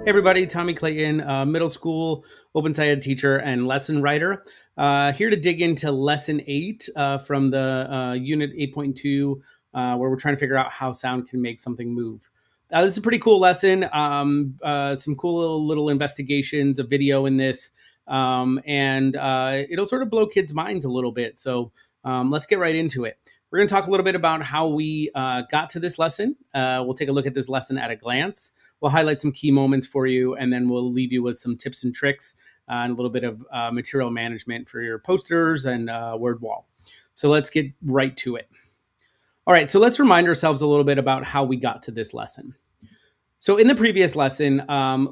Hey everybody, Tommy Clayton, middle school OpenSciEd teacher and lesson writer. Here to dig into lesson 8 from the unit 8.2, where we're trying to figure out how sound can make something move. This is a pretty cool lesson. Some cool little investigations, a video in this, and it'll sort of blow kids' minds a little bit. So let's get right into it. We're going to talk a little bit about how we got to this lesson. We'll take a look at this lesson at a glance. We'll highlight some key moments for you, and then we'll leave you with some tips and tricks and a little bit of material management for your posters and word wall. So let's get right to it. All right, so let's remind ourselves a little bit about how we got to this lesson. So in the previous lesson,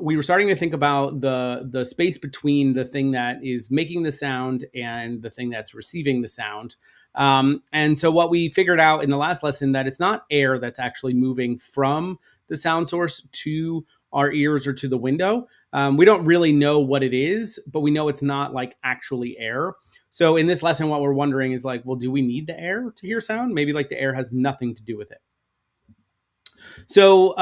we were starting to think about the space between the thing that is making the sound and the thing that's receiving the sound. And so what we figured out in the last lesson, that it's not air that's actually moving from the sound source to our ears or to the window. We don't really know what it is, but we know it's not like actually air. So in this lesson, what we're wondering is like, well, do we need the air to hear sound? Maybe like the air has nothing to do with it. So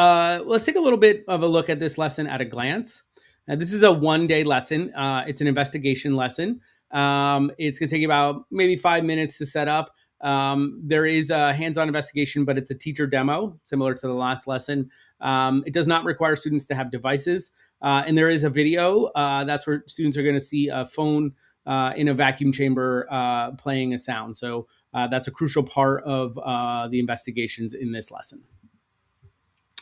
let's take a little bit of a look at this lesson at a glance. This is a one-day lesson. It's an investigation lesson. It's going to take you about maybe 5 minutes to set up. There is a hands-on investigation, but it's a teacher demo, similar to the last lesson. It does not require students to have devices. And there is a video. That's where students are going to see a phone in a vacuum chamber playing a sound. So that's a crucial part of the investigations in this lesson.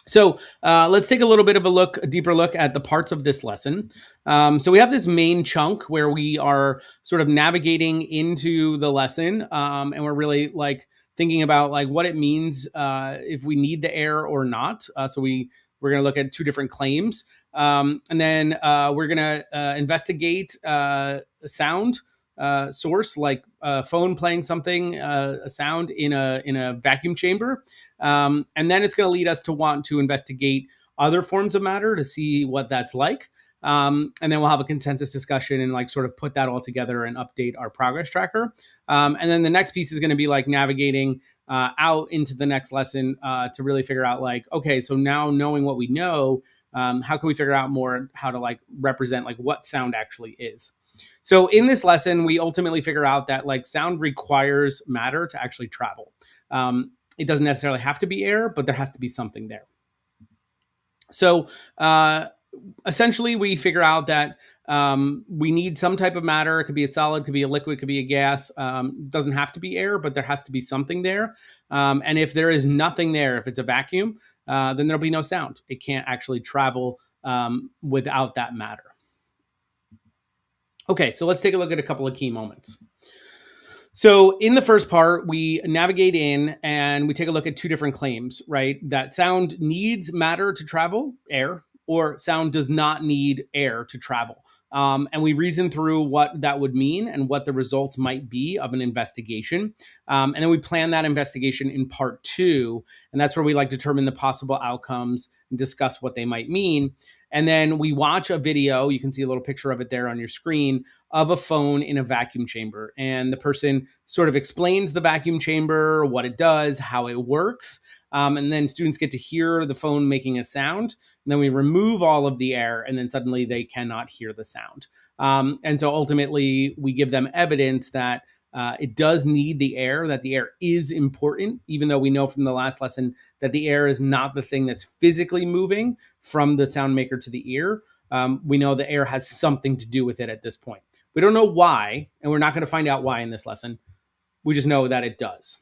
So let's take a little bit of a deeper look at the parts of this lesson. So we have this main chunk where we are sort of navigating into the lesson, and we're really like thinking about like what it means if we need the air or not. So we're going to look at two different claims, and then we're going to investigate a sound source, like a phone playing something, a sound in a vacuum chamber. And then it's going to lead us to want to investigate other forms of matter to see what that's like. And then we'll have a consensus discussion and like sort of put that all together and update our progress tracker. And then the next piece is going to be like navigating out into the next lesson to really figure out like, okay, so now knowing what we know, how can we figure out more how to like represent like what sound actually is? So in this lesson, we ultimately figure out that like sound requires matter to actually travel. It doesn't necessarily have to be air, but there has to be something there. So essentially, we figure out that we need some type of matter. It could be a solid, could be a liquid, could be a gas. Doesn't have to be air, but there has to be something there. And if there is nothing there, if it's a vacuum, then there'll be no sound. It can't actually travel without that matter. Okay, so let's take a look at a couple of key moments. So in the first part, we navigate in and we take a look at two different claims, right? That sound needs matter to travel, air, or sound does not need air to travel. And we reason through what that would mean and what the results might be of an investigation. And then we plan that investigation in part 2. And that's where we like determine the possible outcomes and discuss what they might mean. And then we watch a video, you can see a little picture of it there on your screen, of a phone in a vacuum chamber. And the person sort of explains the vacuum chamber, what it does, how it works. And then students get to hear the phone making a sound. And then we remove all of the air, and then suddenly they cannot hear the sound. And so ultimately, we give them evidence that it does need the air, that the air is important, even though we know from the last lesson that the air is not the thing that's physically moving from the sound maker to the ear. We know the air has something to do with it at this point. We don't know why, and we're not going to find out why in this lesson. We just know that it does.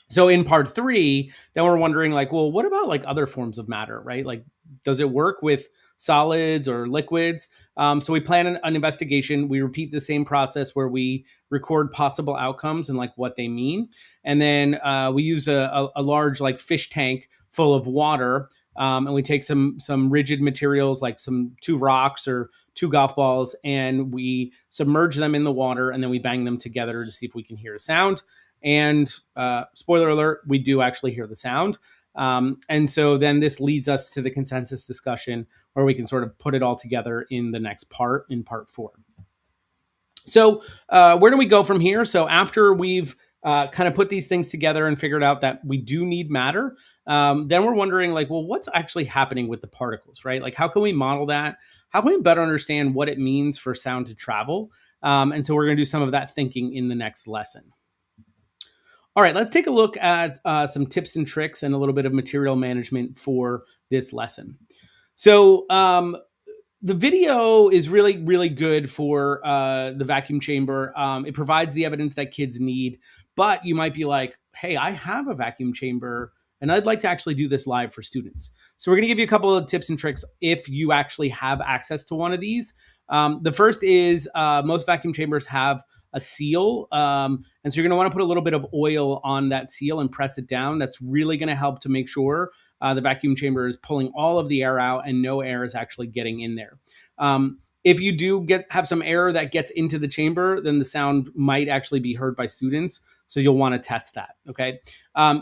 So in part 3, then we're wondering like, well, what about like other forms of matter, right? Like, does it work with solids or liquids? So we plan an investigation. We repeat the same process where we record possible outcomes and like what they mean. And then we use a large like fish tank full of water. And we take some rigid materials like 2 rocks or 2 golf balls, and we submerge them in the water, and then we bang them together to see if we can hear a sound. And spoiler alert, we do actually hear the sound. And so then this leads us to the consensus discussion where we can sort of put it all together in the next part, in part 4. So where do we go from here? So after we've kind of put these things together and figured out that we do need matter, then we're wondering like, well, what's actually happening with the particles, right? Like, how can we model that? How can we better understand what it means for sound to travel? And so we're going to do some of that thinking in the next lesson. All right, let's take a look at some tips and tricks and a little bit of material management for this lesson. So the video is really, really good for the vacuum chamber. It provides the evidence that kids need, but you might be like, hey, I have a vacuum chamber and I'd like to actually do this live for students. So we're going to give you a couple of tips and tricks if you actually have access to one of these. The first is most vacuum chambers have a seal. And so you're going to want to put a little bit of oil on that seal and press it down. That's really going to help to make sure the vacuum chamber is pulling all of the air out and no air is actually getting in there. If you do have some air that gets into the chamber, then the sound might actually be heard by students. So you'll want to test that. Okay.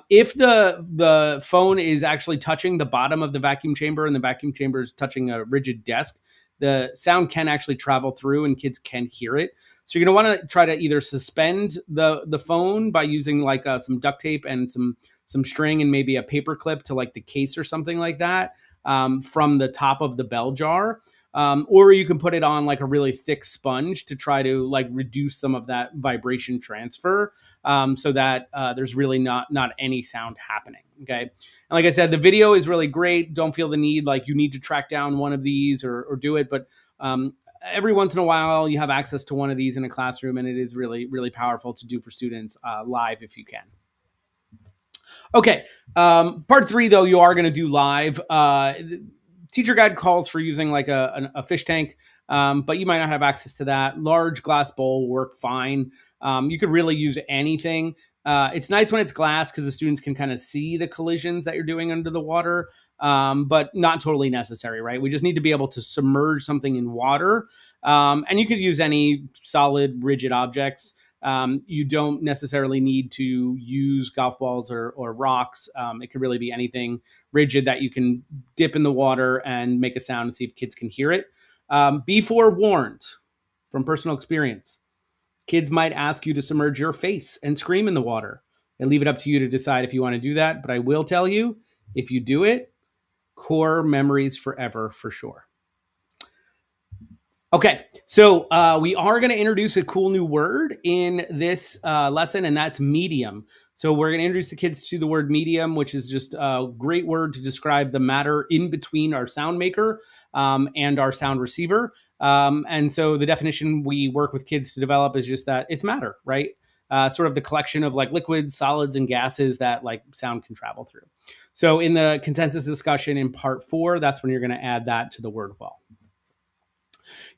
If the phone is actually touching the bottom of the vacuum chamber and the vacuum chamber is touching a rigid desk, the sound can actually travel through and kids can hear it. So you're going to want to try to either suspend the phone by using like some duct tape and some string and maybe a paper clip to like the case or something like that from the top of the bell jar. Or you can put it on like a really thick sponge to try to like reduce some of that vibration transfer so that there's really not any sound happening. Okay. And like I said, the video is really great. Don't feel the need like you need to track down one of these or do it. But every once in a while you have access to one of these in a classroom, and it is really, really powerful to do for students live if you can. Okay. Part 3, though, you are going to do live. Teacher guide calls for using like a fish tank, but you might not have access to that. Large glass bowl will work fine. You could really use anything. It's nice when it's glass because the students can kind of see the collisions that you're doing under the water, but not totally necessary, right? We just need to be able to submerge something in water. And you could use any solid, rigid objects. You don't necessarily need to use golf balls or rocks. It could really be anything rigid that you can dip in the water and make a sound and see if kids can hear it. Be forewarned from personal experience. Kids might ask you to submerge your face and scream in the water. And leave it up to you to decide if you want to do that. But I will tell you, if you do it, core memories forever for sure. Okay, so we are going to introduce a cool new word in this lesson, and that's medium. So we're going to introduce the kids to the word medium, which is just a great word to describe the matter in between our sound maker and our sound receiver. And so the definition we work with kids to develop is just that it's matter, right? Sort of the collection of like liquids, solids, and gases that like sound can travel through. So in the consensus discussion in part 4, that's when you're going to add that to the word well.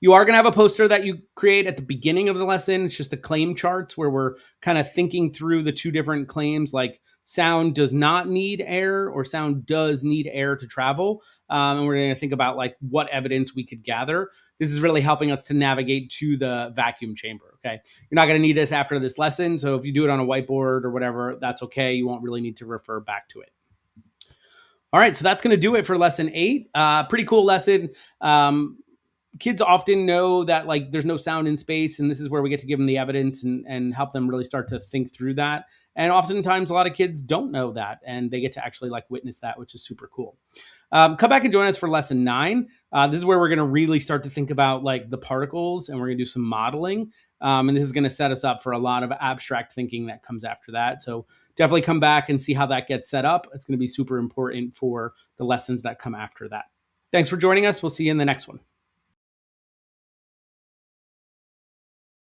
You are going to have a poster that you create at the beginning of the lesson. It's just the claim charts where we're kind of thinking through the 2 different claims, like sound does not need air or sound does need air to travel. And we're going to think about like what evidence we could gather. This is really helping us to navigate to the vacuum chamber. Okay. You're not going to need this after this lesson. So if you do it on a whiteboard or whatever, that's okay. You won't really need to refer back to it. All right. So that's going to do it for lesson 8. Pretty cool lesson. Kids often know that like there's no sound in space, and this is where we get to give them the evidence and help them really start to think through that. And oftentimes a lot of kids don't know that, and they get to actually like witness that, which is super cool. Come back and join us for lesson 9. This is where we're going to really start to think about like the particles, and we're going to do some modeling. And this is going to set us up for a lot of abstract thinking that comes after that. So definitely come back and see how that gets set up. It's going to be super important for the lessons that come after that. Thanks for joining us. We'll see you in the next one.